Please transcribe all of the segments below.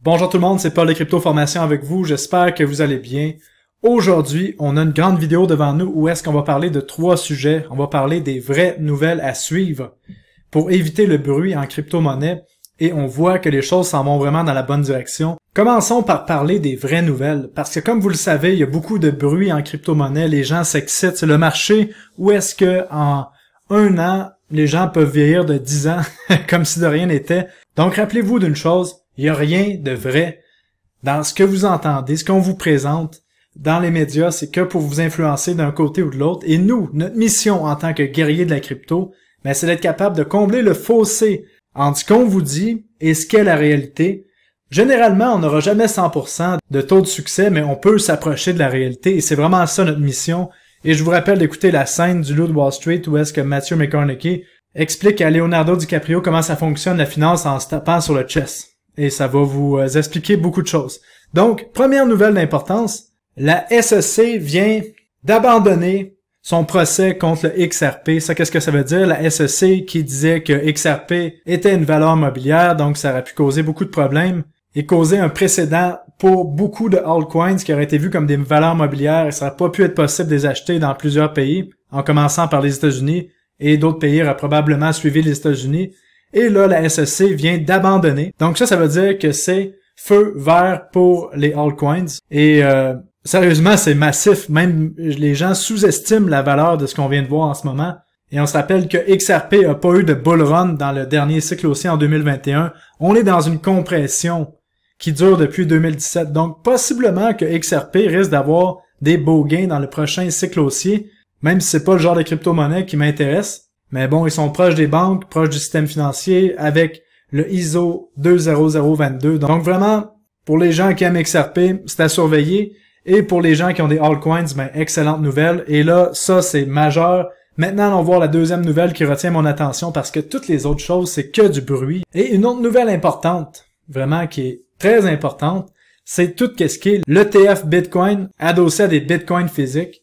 Bonjour tout le monde, c'est Paul de Crypto Formation avec vous, j'espère que vous allez bien. Aujourd'hui, on a une grande vidéo devant nous où est-ce qu'on va parler de 3 sujets. On va parler des vraies nouvelles à suivre pour éviter le bruit en crypto-monnaie et on voit que les choses s'en vont vraiment dans la bonne direction. Commençons par parler des vraies nouvelles parce que comme vous le savez, il y a beaucoup de bruit en crypto-monnaie, les gens s'excitent, c'est le marché où est-ce que en un an, les gens peuvent vieillir de 10 ans comme si de rien n'était. Donc rappelez-vous d'une chose, il n'y a rien de vrai dans ce que vous entendez, ce qu'on vous présente dans les médias, c'est que pour vous influencer d'un côté ou de l'autre. Et nous, notre mission en tant que guerriers de la crypto, c'est d'être capable de combler le fossé entre ce qu'on vous dit et ce qu'est la réalité. Généralement, on n'aura jamais 100% de taux de succès, mais on peut s'approcher de la réalité et c'est vraiment ça notre mission. Et je vous rappelle d'écouter la scène du Loup de Wall Street où est-ce que Matthew McConaughey explique à Leonardo DiCaprio comment ça fonctionne la finance en se tapant sur le chest. Et ça va vous expliquer beaucoup de choses. Donc, première nouvelle d'importance, la SEC vient d'abandonner son procès contre le XRP. Ça, qu'est-ce que ça veut dire? La SEC qui disait que XRP était une valeur mobilière, donc ça aurait pu causer beaucoup de problèmes et causer un précédent pour beaucoup de altcoins qui auraient été vus comme des valeurs mobilières et ça n'aurait pas pu être possible de les acheter dans plusieurs pays, en commençant par les États-Unis et d'autres pays auraient probablement suivi les États-Unis. Et là, la SEC vient d'abandonner. Donc ça veut dire que c'est feu vert pour les altcoins. Et sérieusement, c'est massif. Même les gens sous-estiment la valeur de ce qu'on vient de voir en ce moment. Et on se rappelle que XRP a pas eu de bull run dans le dernier cycle haussier en 2021. On est dans une compression qui dure depuis 2017. Donc possiblement que XRP risque d'avoir des beaux gains dans le prochain cycle haussier, même si c'est pas le genre de crypto-monnaie qui m'intéresse. Mais bon, ils sont proches des banques, proches du système financier, avec le ISO 20022. Donc vraiment, pour les gens qui aiment XRP, c'est à surveiller. Et pour les gens qui ont des altcoins, excellente nouvelle. Et là, ça, c'est majeur. Maintenant, on va voir la deuxième nouvelle qui retient mon attention parce que toutes les autres choses, c'est que du bruit. Et une autre nouvelle importante, vraiment qui est très importante, c'est tout ce qui est l'ETF Bitcoin adossé à des Bitcoins physiques.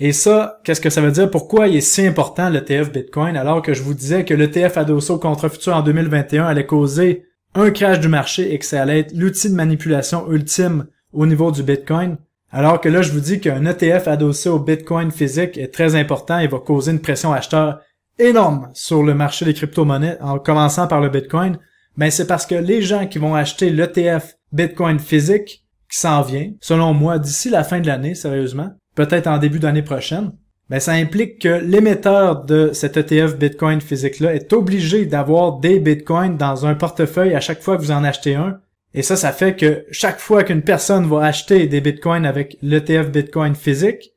Et ça, qu'est-ce que ça veut dire? Pourquoi il est si important l'ETF Bitcoin alors que je vous disais que l'ETF adossé au contrat futur en 2021 allait causer un crash du marché et que ça allait être l'outil de manipulation ultime au niveau du Bitcoin? Alors que là, je vous dis qu'un ETF adossé au Bitcoin physique est très important et va causer une pression acheteur énorme sur le marché des crypto-monnaies en commençant par le Bitcoin. C'est parce que les gens qui vont acheter l'ETF Bitcoin physique qui s'en vient, selon moi, d'ici la fin de l'année, sérieusement, peut-être en début d'année prochaine, ça implique que l'émetteur de cet ETF Bitcoin physique-là est obligé d'avoir des Bitcoins dans un portefeuille à chaque fois que vous en achetez un. Et ça fait que chaque fois qu'une personne va acheter des Bitcoins avec l'ETF Bitcoin physique,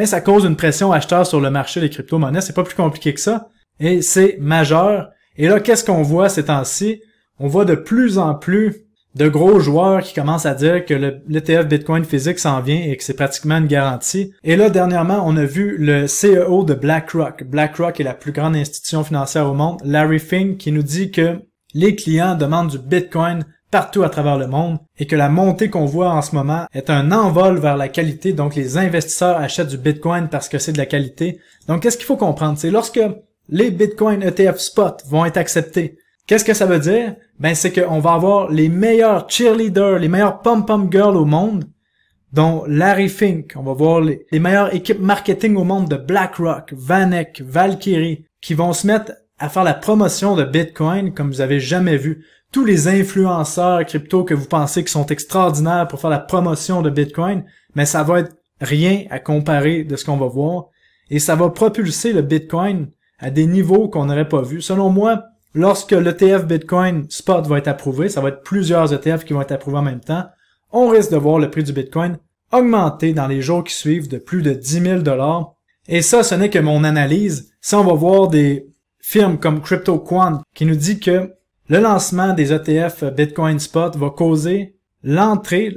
ça cause une pression acheteur sur le marché des crypto-monnaies. C'est pas plus compliqué que ça. Et c'est majeur. Et là, qu'est-ce qu'on voit ces temps-ci? On voit de plus en plus de gros joueurs qui commencent à dire que l'ETF Bitcoin physique s'en vient et que c'est pratiquement une garantie. Et là, dernièrement, on a vu le CEO de BlackRock. BlackRock est la plus grande institution financière au monde, Larry Fink, qui nous dit que les clients demandent du Bitcoin partout à travers le monde et que la montée qu'on voit en ce moment est un envol vers la qualité. Donc, les investisseurs achètent du Bitcoin parce que c'est de la qualité. Donc, qu'est-ce qu'il faut comprendre? C'est lorsque les Bitcoin ETF spot vont être acceptés, qu'est-ce que ça veut dire? C'est qu'on va avoir les meilleurs cheerleaders, les meilleurs pom-pom girls au monde, dont Larry Fink. On va voir les meilleures équipes marketing au monde de BlackRock, VanEck, Valkyrie, qui vont se mettre à faire la promotion de Bitcoin comme vous avez jamais vu. Tous les influenceurs crypto que vous pensez qui sont extraordinaires pour faire la promotion de Bitcoin, ça va être rien à comparer de ce qu'on va voir. Et ça va propulser le Bitcoin à des niveaux qu'on n'aurait pas vus. Selon moi, lorsque l'ETF Bitcoin Spot va être approuvé, ça va être plusieurs ETF qui vont être approuvés en même temps, on risque de voir le prix du Bitcoin augmenter dans les jours qui suivent de plus de 10 000 $. Et ça, ce n'est que mon analyse. Si on va voir des firmes comme CryptoQuant qui nous dit que le lancement des ETF Bitcoin Spot va causer l'entrée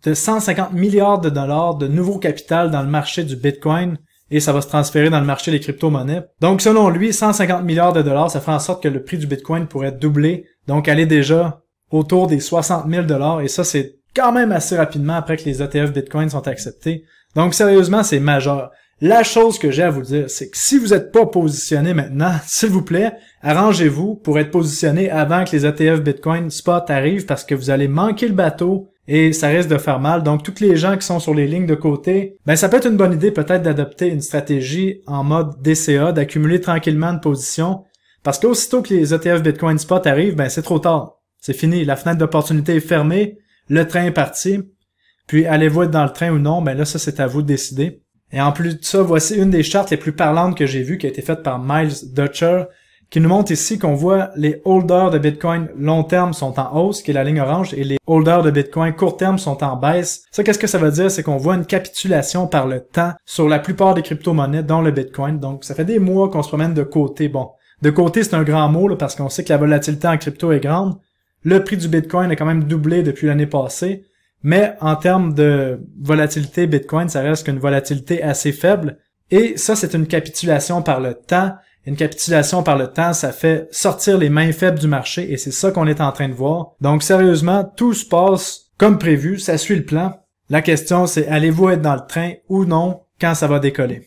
de 150 milliards de dollars de nouveau capital dans le marché du Bitcoin et ça va se transférer dans le marché des crypto-monnaies. Donc, selon lui, 150 milliards de dollars, ça fait en sorte que le prix du Bitcoin pourrait doubler, donc aller déjà autour des 60 000 $. Et ça, c'est quand même assez rapidement après que les ETF Bitcoin sont acceptés. Donc, sérieusement, c'est majeur. La chose que j'ai à vous dire, c'est que si vous n'êtes pas positionné maintenant, s'il vous plaît, arrangez-vous pour être positionné avant que les ETF Bitcoin spot arrivent parce que vous allez manquer le bateau et ça risque de faire mal. Donc, toutes les gens qui sont sur les lignes de côté, ben ça peut être une bonne idée peut-être d'adopter une stratégie en mode DCA, d'accumuler tranquillement une position parce qu'aussitôt que les ETF Bitcoin spot arrivent, ben c'est trop tard. C'est fini, la fenêtre d'opportunité est fermée, le train est parti. Puis, allez-vous être dans le train ou non, ben là, ça, c'est à vous de décider. Et en plus de ça, voici une des chartes les plus parlantes que j'ai vues qui a été faite par Miles Dutcher, qui nous montre ici qu'on voit les holders de Bitcoin long terme sont en hausse, qui est la ligne orange, et les holders de Bitcoin court terme sont en baisse. Ça, qu'est-ce que ça veut dire? C'est qu'on voit une capitulation par le temps sur la plupart des crypto-monnaies, dont le Bitcoin. Donc, ça fait des mois qu'on se promène de côté. Bon, de côté, c'est un grand mot, là, parce qu'on sait que la volatilité en crypto est grande. Le prix du Bitcoin a quand même doublé depuis l'année passée. Mais en termes de volatilité Bitcoin, ça reste qu'une volatilité assez faible. Et ça, c'est une capitulation par le temps. Une capitulation par le temps, ça fait sortir les mains faibles du marché et c'est ça qu'on est en train de voir. Donc sérieusement, tout se passe comme prévu, ça suit le plan. La question, c'est allez-vous être dans le train ou non quand ça va décoller?